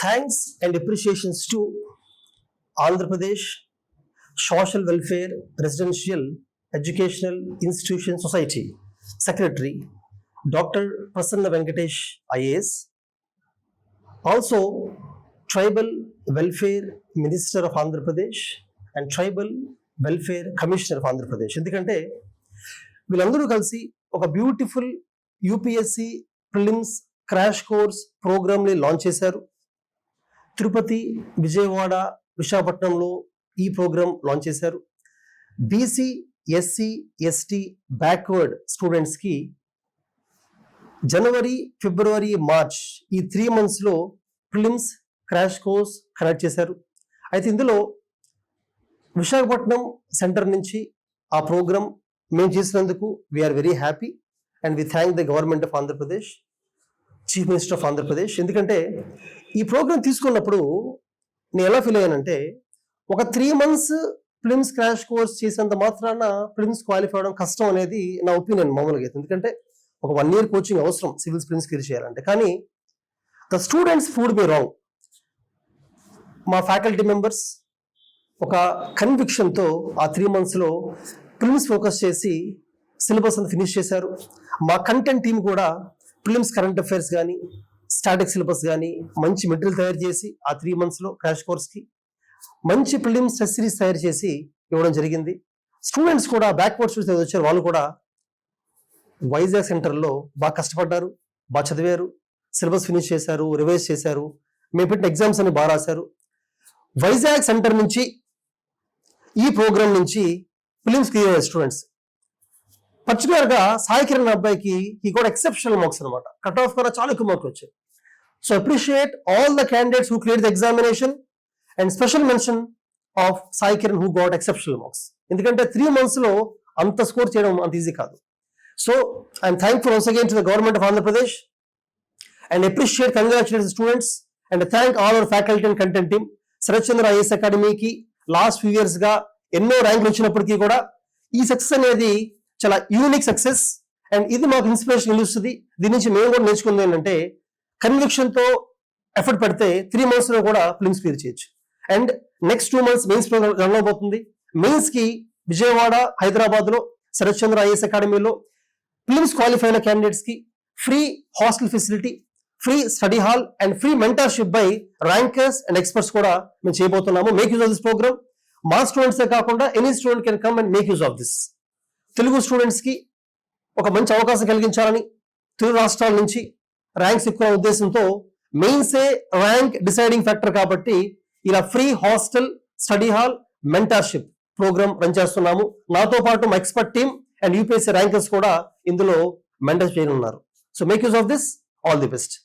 Thanks and appreciations to Andhra Pradesh Social Welfare Residential Educational Institution Society Secretary Dr. Prasanna Venkatesh IAS, also Tribal Welfare Minister of Andhra Pradesh and Tribal Welfare Commissioner of Andhra Pradesh. ఎందుకంటే వీళ్ళందరూ కలిసి ఒక beautiful UPSC prelims crash course ప్రోగ్రామ్ని launch చేశారు. తిరుపతి, విజయవాడ, విశాఖపట్నంలో ఈ programme launch చేశారు. BC, SC, ST backward స్టూడెంట్స్కి జనవరి, ఫిబ్రవరి, మార్చ్ ఈ 3 monthsలో ప్రిలిమ్స్ క్రాష్ కోర్స్ కండక్ట్ చేశారు. అయితే ఇందులో విశాఖపట్నం సెంటర్ నుంచి ఆ ప్రోగ్రామ్ మేము చేసినందుకు we're very happy and we thank the government of Andhra Pradesh, chief minister of Andhra Pradesh. ఎందుకంటే ఈ ప్రోగ్రామ్ తీసుకున్నప్పుడు నేను ఎలా ఫీల్ అయ్యానంటే, ఒక 3 months ప్రిలిమ్స్ క్రాష్ కోర్స్ చేసేంత మాత్రాన ప్రిలిమ్స్ క్వాలిఫై అవడం కష్టం అనేది నా ఒపీనియన్ మామూలుగా అయితే. ఎందుకంటే ఒక 1 year కోచింగ్ అవసరం సివిల్స్ ప్రిలిమ్స్ క్లియర్ చేయాలంటే. కానీ the students proved me wrong. మా ఫ్యాకల్టీ మెంబర్స్ ఒక కన్విక్షన్తో ఆ 3 monthsలో ప్రిలిమ్స్ ఫోకస్ చేసి సిలబస్ అంతా ఫినిష్ చేశారు. మా కంటెంట్ టీమ్ కూడా ప్రిలిమ్స్ కరెంట్ అఫైర్స్ కానీ, స్టాటిక్ సిలబస్ కానీ మంచి మెటీరియల్ తయారు చేసి ఆ 3 monthsలో క్రాష్ కోర్స్కి మంచి ప్రిలిమ్స్ టెస్ట్ సిరీస్ తయారు చేసి ఇవ్వడం జరిగింది. స్టూడెంట్స్ కూడా బ్యాక్వర్డ్ స్టూడెంట్స్ వచ్చారు, వాళ్ళు కూడా వైజాగ్ సెంటర్లో బాగా కష్టపడ్డారు, బాగా చదివారు, సిలబస్ ఫినిష్ చేశారు, రివైజ్ చేశారు, మేము పెట్టిన ఎగ్జామ్స్ అని బాగా రాశారు. వైజాగ్ సెంటర్ నుంచి ఈ ప్రోగ్రామ్ నుంచి ప్రిలిమ్స్ క్లియర్ అయ్యారు స్టూడెంట్స్. పర్టికులర్గా సాయి కిరణ్ అబ్బాయికి ఈ కూడా ఎక్సెప్షనల్ మార్క్స్ అనమాట, కట్ ఆఫ్ కన్నా చాలా ఎక్కువ మార్క్స్ వచ్చాయి. So appreciate all the candidates who clear the examination and special mention of Sai Kiran who got exceptional marks. ఎందుకంటే 3 monthsలో అంత స్కోర్ చేయడం అంత ఈజీ కాదు. So I'm thankful once again to the government of Andhra Pradesh and appreciate, congratulate students and thank all our faculty and content team. Sharath Chandra IAS అకాడమీకి last few years గా ఎన్నో ర్యాంకులు వచ్చినప్పటికీ కూడా ఈ సక్సెస్ అనేది చాలా యూనిక్ సక్సెస్ అండ్ ఇది మాకు ఇన్స్పిరేషన్ నిలుస్తుంది. దీని నుంచి మేము కూడా నేర్చుకుంది ఏంటంటే, కన్విక్షన్ తో ఎఫర్ట్ పెడితే 3 monthsలో కూడా ప్రిలిమ్స్ క్లియర్ చేయొచ్చు. And next 2 months mains programme run అవబోతుంది. మెయిన్స్ కి విజయవాడ, హైదరాబాద్ లో శరత్ చంద్ర ఐఏఎస్ అకాడమీలో ప్రిలిమ్స్ క్వాలిఫై అయిన క్యాండిడేట్స్ కి free hostel facility, free study hall and free mentorship by rankers and experts కూడా మేము చేయబోతున్నాము. Make use of this programme. మా స్టూడెంట్స్ కాకుండా any student can come and make use of this. Telugu students కి ఒక మంచి అవకాశం కలిగించాలని తెలుగు రాష్ట్రాల నుంచి ర్యాంక్స్ ఎక్కువ ఉద్దేశంతో మెయిన్సే ర్యాంక్ డిసైడింగ్ ఫ్యాక్టర్ కాబట్టి ఇలా free hostel, study hall, mentorship program run చేస్తున్నాము. నాతో పాటు మా expert team and UPSC rankers కూడా ఇందులో మెంటర్స్ చేయనున్నారు. So make use of this. All the best.